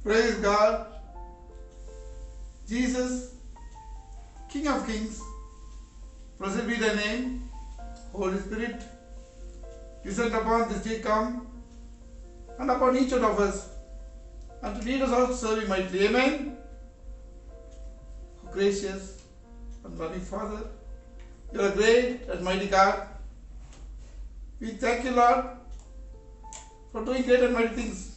Praise God. Jesus, King of Kings, blessed be thy name. Holy Spirit, descend upon this day, come, and upon each one of us, and to lead us all to serve you mightily. Amen. Gracious and loving Father, you are a great and mighty God. We thank you, Lord, for doing great and mighty things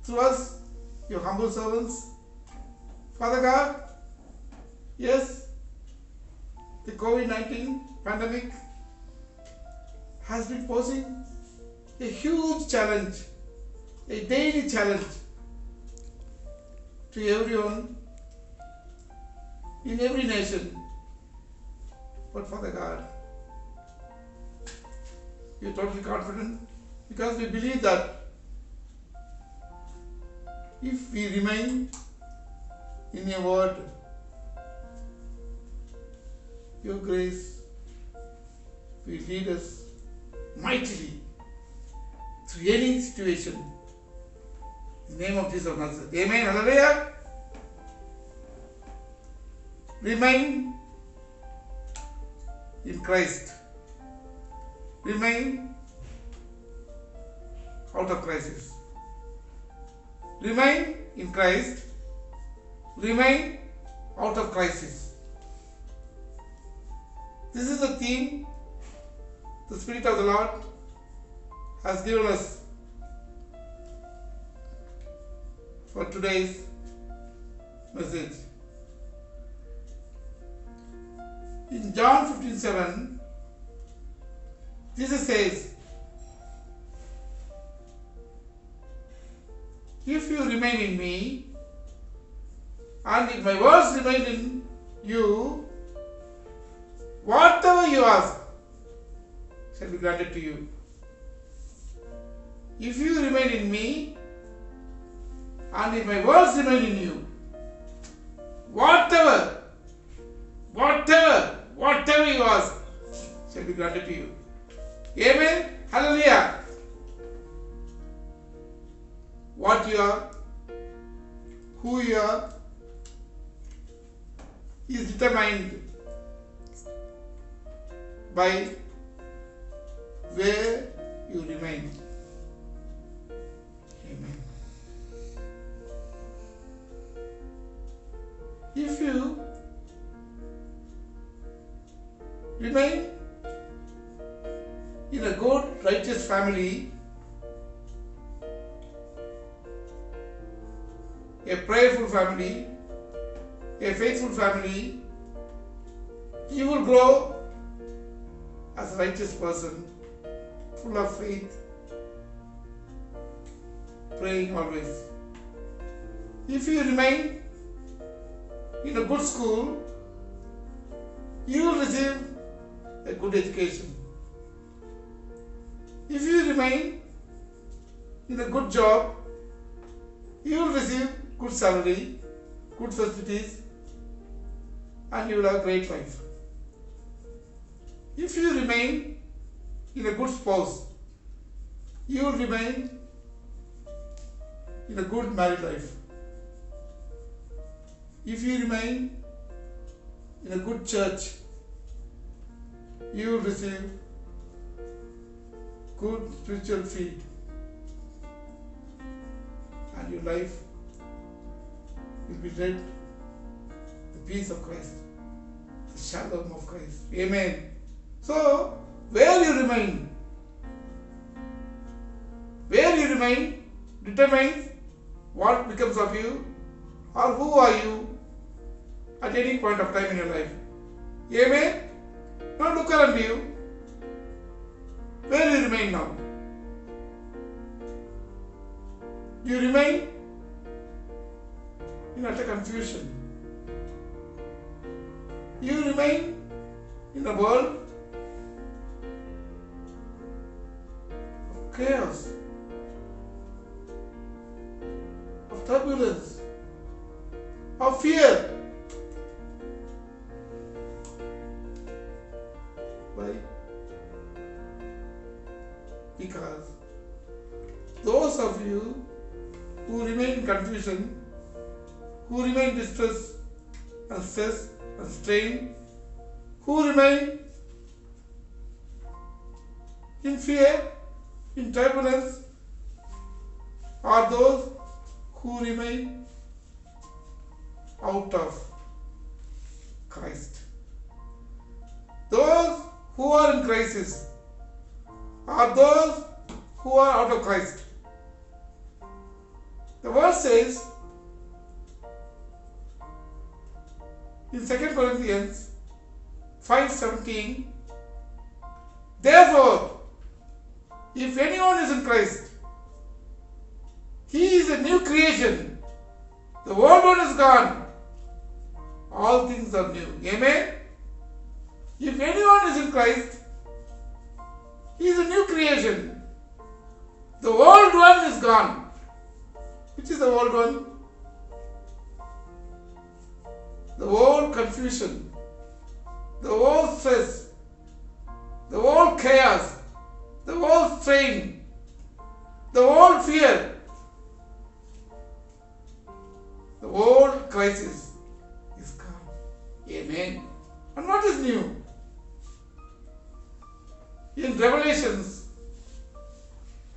through us, your humble servants. Father God, yes, the COVID-19 pandemic has been posing a huge challenge, a daily challenge to everyone in every nation. But Father God, we are totally confident because we believe that if we remain in your word, your grace will lead us mightily through any situation. In the name of Jesus of Nazareth. Amen. Hallelujah. Remain in Christ. Remain out of crisis. Remain in Christ. Remain out of crisis. This is the theme the Spirit of the Lord has given us for today's message. In John 15:7, Jesus says, if you remain in me, and if my words remain in you, whatever you ask shall be granted to you. If you remain in me, and if my words remain in you, whatever you ask shall be granted to you. Amen. Hallelujah. What you are, who you are, is determined by where you remain. Amen. If you remain in a good, righteous family, a prayerful family, a faithful family, you will grow as a righteous person, full of faith, praying always. If you remain in a good school, you will receive a good education. If you remain in a good job, you will receive good salary, good facilities, and you will have a great life. If you remain in a good spouse, you will remain in a good married life. If you remain in a good church, you will receive good spiritual feed, and your life will be led the peace of Christ, the shalom of Christ. Amen. So, where you remain determines what becomes of you, or who are you at any point of time in your life. Amen. Now look around you. Where you remain now? You remain in utter confusion. You remain in a world of chaos, of turbulence, of fear. Why? Because those of you who remain confusion, who remain in distress and stress and strain, who remain in fear, in turbulence, are those who remain out of Christ. Those who are in crisis are those who are out of Christ. The verse says in 2 Corinthians 5:17, therefore, if anyone is in Christ, he is a new creation. The old one is gone. All things are new. Amen? If anyone is in Christ, he is a new creation. The old one is gone. Which is the old one? The old confusion, the old stress, the old chaos, the old strain, the old fear, the old crisis is gone. Amen. And what is new? In Revelations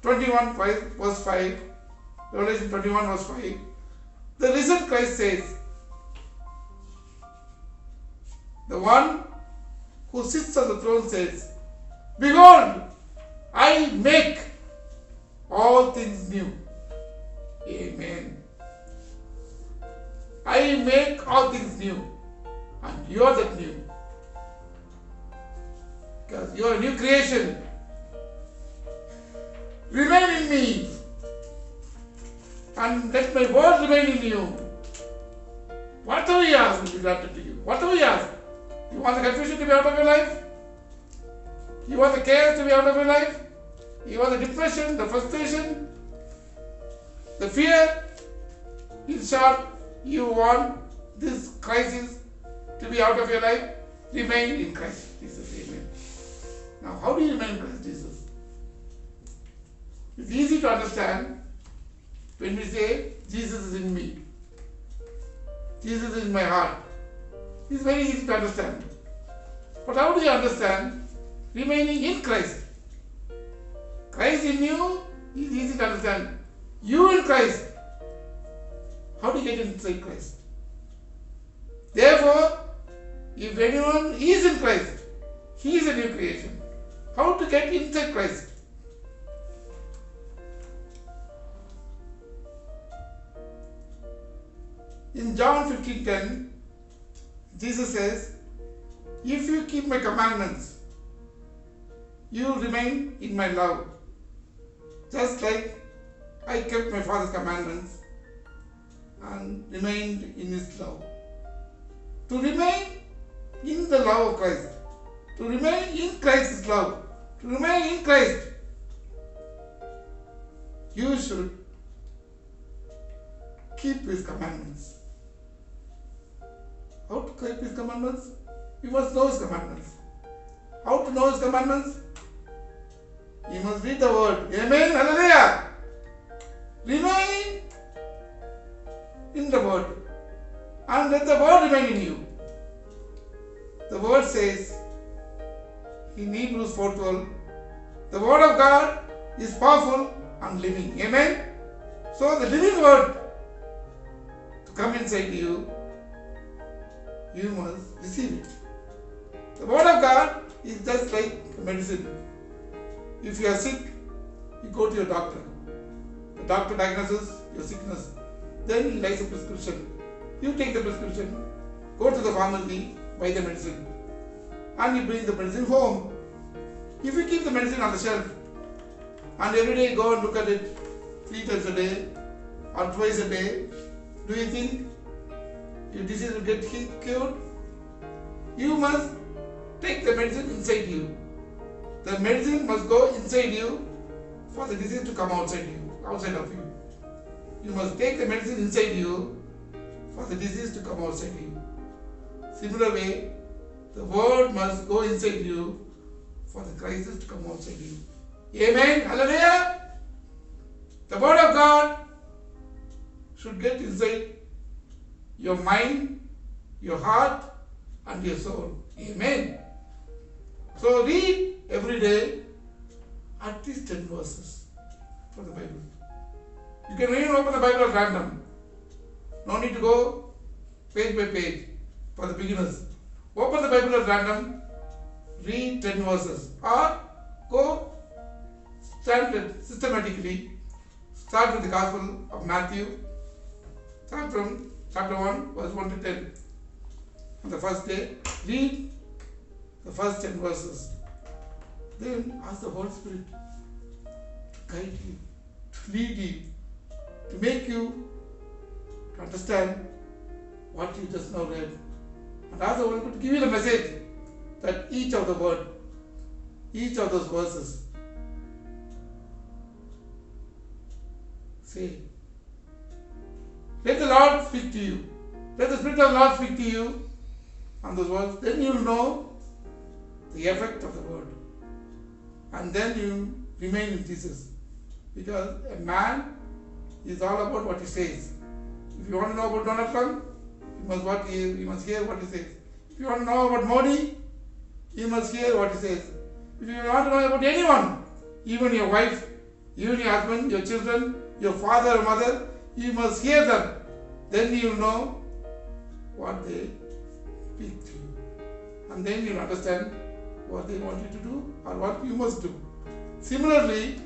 21 verse 5, Revelation 21 verse 5, the risen Christ says, the one who sits on the throne says, behold, I make all things new. Amen. I make all things new. And you are that new. Because you are a new creation. Remain in me. And let my word remain in you. Whatever you ask will be granted to you. Whatever you ask. You want the confusion to be out of your life? You want the chaos to be out of your life? You want the depression, the frustration, the fear? In short, you want this crisis to be out of your life? Remain in Christ Jesus. Amen. Now, how do you remain in Christ Jesus? It's easy to understand when we say, Jesus is in me. Jesus is in my heart. It's very easy to understand. But how do you understand remaining in Christ? Christ in you is easy to understand. You in Christ. How do you get inside Christ? Therefore, if anyone is in Christ, he is a new creation. How to get inside Christ? In John 15:10, Jesus says, if you keep my commandments, you will remain in my love. Just like I kept my Father's commandments and remained in his love. To remain in the love of Christ, to remain in Christ's love, to remain in Christ, you should keep his commandments. How to keep his commandments? You must know his commandments. How to know his commandments? You must read the word. Amen. Hallelujah. Remain in the word. And let the word remain in you. The word says in Hebrews 4:12, the word of God is powerful and living. Amen. So the living word to come inside you, you must receive it. The word of God is just like medicine. If you are sick, you go to your doctor. The doctor diagnoses your sickness. Then he writes a prescription. You take the prescription, go to the pharmacy, buy the medicine, and you bring the medicine home. If you keep the medicine on the shelf and every day go and look at it 3 times a day or twice a day, do you think your disease will get cured? You must take the medicine inside you. The medicine must go inside you for the disease to come outside of you. You must take the medicine inside you for the disease to come outside you. Similar way, the word must go inside you for the crisis to come outside you. Amen. Hallelujah. The word of God should get inside your mind, your heart, and your soul. Amen. So read every day at least 10 verses from the Bible. You can even open the Bible at random. No need to go page by page for the beginners. Open the Bible at random, read 10 verses, or go standard systematically. Start with the Gospel of Matthew. Start from chapter 1, verse 1 to 10. On the first day, read the first 10 verses. Then ask the Holy Spirit to guide you, to lead you, to make you to understand what you just now read. And ask the Holy Spirit to give you the message that each of the word, each of those verses say. Let the Lord speak to you. Let the Spirit of the Lord speak to you on those words. Then you will know the effect of the word. And then you remain in Jesus. Because a man is all about what he says. If you want to know about Donald Trump, you must hear what he says. If you want to know about Modi, you must hear what he says. If you want to know about anyone, even your wife, even your husband, your children, your father or mother, you must hear them. Then you will know what they speak to you. And then you will understand what they want you to do or what you must do. Similarly,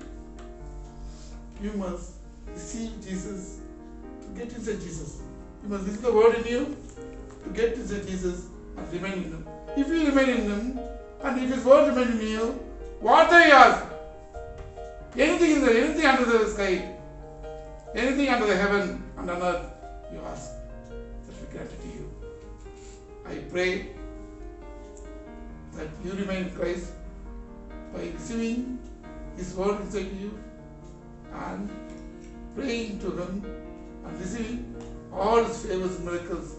you must receive Jesus to get inside Jesus. You must receive the word in you to get inside Jesus and remain in him. If you remain in him and if his word remains in you, whatever you ask, anything under the sky, anything under the heaven and on earth, you ask, that will be granted to you. I pray that you remain in Christ by receiving his word inside you and praying to him and receiving all his favors and miracles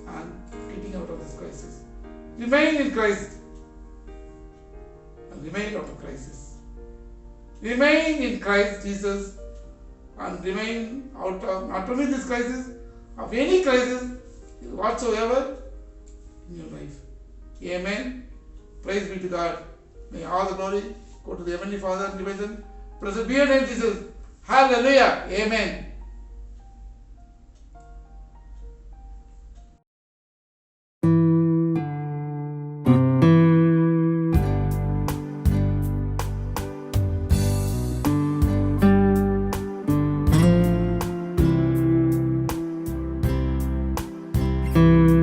and getting out of this crisis. Remain in Christ and remain out of crisis. Remain in Christ Jesus and remain out of not only this crisis, of any crisis whatsoever in your life. Amen. Praise be to God. May all the glory go to the Heavenly Father and Division. Blessed be your name, Jesus. Hallelujah. Amen. Thank you.